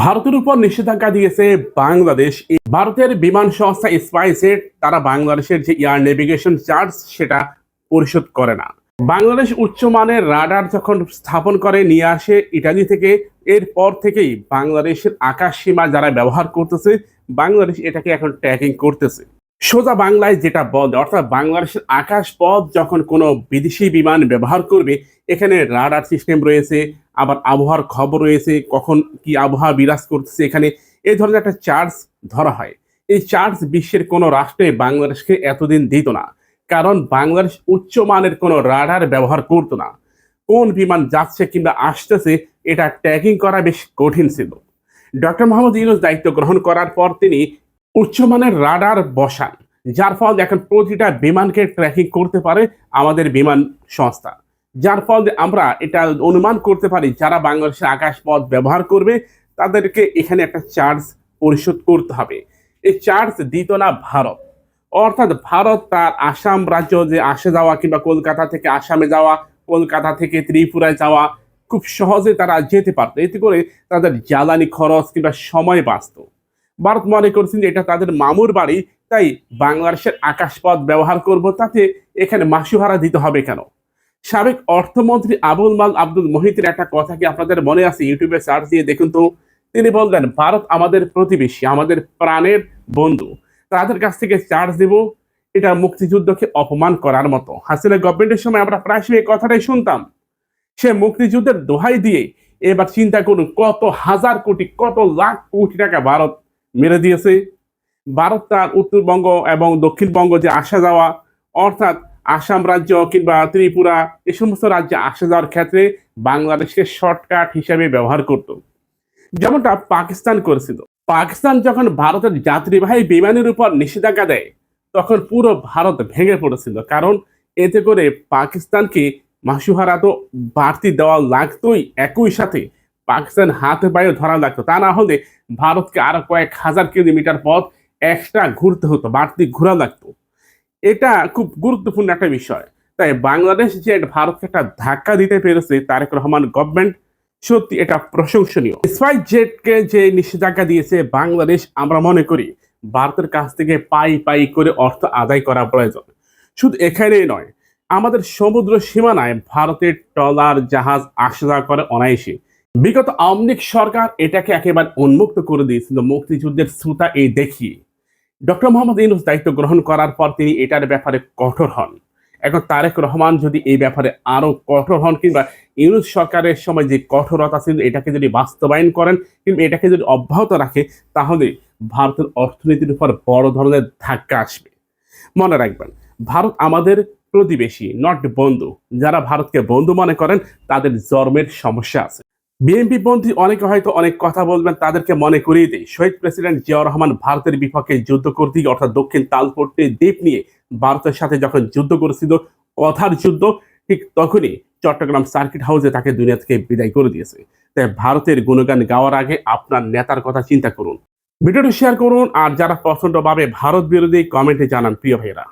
ভারতের উপর নিষেধাজ্ঞা দিয়েছে বাংলাদেশ। ভারতের বিমান সংস্থা স্পাইসজেট তারা বাংলাদেশের যে এয়ার নেভিগেশন চার্জ সেটা পরিশোধ করে না। বাংলাদেশ উচ্চমানের রাডার যখন স্থাপন করে নিয়ে আসে ইটালি থেকে, এরপর থেকেই বাংলাদেশের আকাশ সীমা যারা ব্যবহার করতেছে বাংলাদেশ এটাকে এখন ট্র্যাকিং করতেছে। সোজা বাংলায় যেটা বলে, অর্থাৎ বাংলাদেশের আকাশ পথ যখন কোনো বিদেশি বিমান ব্যবহার করবে, এখানে রাডার সিস্টেম রয়েছে, আবার আবহাওয়ার খবর রয়েছে, কখন কি আবহাওয়া বিরাজ করতেছে এখানে, এই ধরনের একটা চার্জ ধরা হয়। এই চার্জ বিশ্বের কোনো রাষ্ট্রে বাংলাদেশকে এতদিন দিত না, কারণ বাংলাদেশ উচ্চমানের কোনো রাডার ব্যবহার করতো না। কোন বিমান যাচ্ছে কিংবা আসতেছে এটা ট্র্যাকিং করা বেশ কঠিন ছিল। ডক্টর মোহাম্মদ ইউনূস দায়িত্ব গ্রহণ করার পর তিনি উচ্চমানের রাডার বসান, যার ফলে এখন প্রতিটা বিমানকে ট্র্যাকিং করতে পারে আমাদের বিমান সংস্থা। যার ফলে আমরা এটা অনুমান করতে পারি যারা বাংলাদেশের আকাশপথ ব্যবহার করবে তাদেরকে এখানে একটা চার্জ পরিশোধ করতে হবে। এই চার্জ দিত না ভারত, অর্থাৎ ভারত তার আসাম রাজ্য যে আসে যাওয়া কিংবা কলকাতা থেকে আসামে যাওয়া, কলকাতা থেকে ত্রিপুরায় যাওয়া খুব সহজে তারা যেতে পারতো। এতে করে তাদের জ্বালানি খরচ কিংবা সময় বাঁচত। ভারত মনে করছেন যে এটা তাদের মামুর বাড়ি, তাই বাংলাদেশের আকাশপথ ব্যবহার করব, তাতে এখানে মাসু ভাড়া দিতে হবে কেন? সাবেক অর্থমন্ত্রী আবুল মাল আব্দুল মহিতের একটা কথা কি আপনাদের মনে আছে? ইউটিউবে সার্চ দিয়ে দেখুন তো। তিনি বললেন, ভারত আমাদের প্রতিবেশী, আমাদের প্রাণের বন্ধু, তাদের কাছ থেকে চার্জ দেব এটা মুক্তিযুদ্ধকে অপমান করার মতো। হাসিনা গভর্নমেন্টের সময় আমরা প্রায়শই এই কথাটাই শুনতাম। সে মুক্তিযুদ্ধের দোহাই দিয়ে এবার চিন্তা করুন কত হাজার কোটি, কত লাখ কোটি টাকা ভারত মেরে দিয়েছে। ভারত তার উত্তরবঙ্গ এবং দক্ষিণবঙ্গ যে আসা যাওয়া, অর্থাৎ আসাম রাজ্য কিংবা ত্রিপুরা এই সমস্ত রাজ্যে আসা যাওয়ার ক্ষেত্রে বাংলাদেশকে শর্টকাট হিসেবে ব্যবহার করত, যেমনটা পাকিস্তান করেছিল। পাকিস্তান যখন ভারতের যাত্রীবাহী বিমানের উপর নিষেধাজ্ঞা দেয় তখন পুরো ভারত ভেঙে পড়েছিল, কারণ এতে করে পাকিস্তানকে মাসুহারা তো বাড়তি দেওয়া লাগতোই, একই সাথে পাকিস্তান হাতে পায়ে ধরা লাগতো। তা না হলে ভারতকে আরো কয়েক হাজার কিলোমিটার পথ এক্সট্রা ঘুরতে হতো, বাড়তি ঘোরা লাগতো। এটা খুব গুরুত্বপূর্ণ একটা বিষয়। তাই বাংলাদেশ যে ভারতকে একটা ধাক্কা দিতে পেরেছে তারেক রহমান গভর্নমেন্ট, সত্যি এটা প্রশংসনীয়। স্পাইস জেটকে যে নিষেধাজ্ঞা দিয়েছে বাংলাদেশ, আমরা মনে করি ভারতের কাছ থেকে পাই পাই করে অর্থ আদায় করা প্রয়োজন। শুধু এখানেই নয়, আমাদের সমুদ্র সীমানায় ভারতের ট্রলার জাহাজ আসা যাওয়া করে অনায়াসে। বিগত আওয়ামী লীগ সরকার এটাকে একেবারে উন্মুক্ত করে দিয়েছিল মুক্তিযুদ্ধের শ্রোতা এই দেখিয়ে। ডক্টর মোহাম্মদ ইউনূস দায়িত্ব গ্রহণ করার পর তিনি এটার ব্যাপারে কঠোর হন। এখন তারেক রহমান যদি এই ব্যাপারে আরো কঠোর হন, কিংবা ইউনূস সরকারের সময় যে কঠোরতা ছিল এটাকে যদি বাস্তবায়ন করেন কিংবা এটাকে যদি অব্যাহত রাখে, তাহলে ভারতের অর্থনীতির উপর বড় ধরনের ধাক্কা আসবে। মনে রাখবেন, ভারত আমাদের প্রতিবেশী, নট বন্ধু। যারা ভারতকে বন্ধু মনে করেন তাদের জন্মের সমস্যা আছে। বিএনপি পন্থী অনেকে হয়তো অনেক কথা বলবেন, তাদেরকে মনে করিয়ে দেয় শহীদ প্রেসিডেন্ট জিয়াউর রহমান ভারতের বিপক্ষে যুদ্ধ করতে গিয়ে, অর্থাৎ দক্ষিণ তালপট্টি দ্বীপ নিয়ে ভারতের সাথে যখন যুদ্ধ করেছিল, কথার যুদ্ধ, ঠিক তখনই চট্টগ্রাম সার্কিট হাউসে তাকে দুনিয়া থেকে বিদায় করে দিয়েছে। তাই ভারতের গুণগান গাওয়ার আগে আপনার নেতার কথা চিন্তা করুন। ভিডিওটি শেয়ার করুন, আর যারা প্রচন্ডভাবে ভারত বিরোধী কমেন্টে জানান প্রিয় ভাইয়েরা।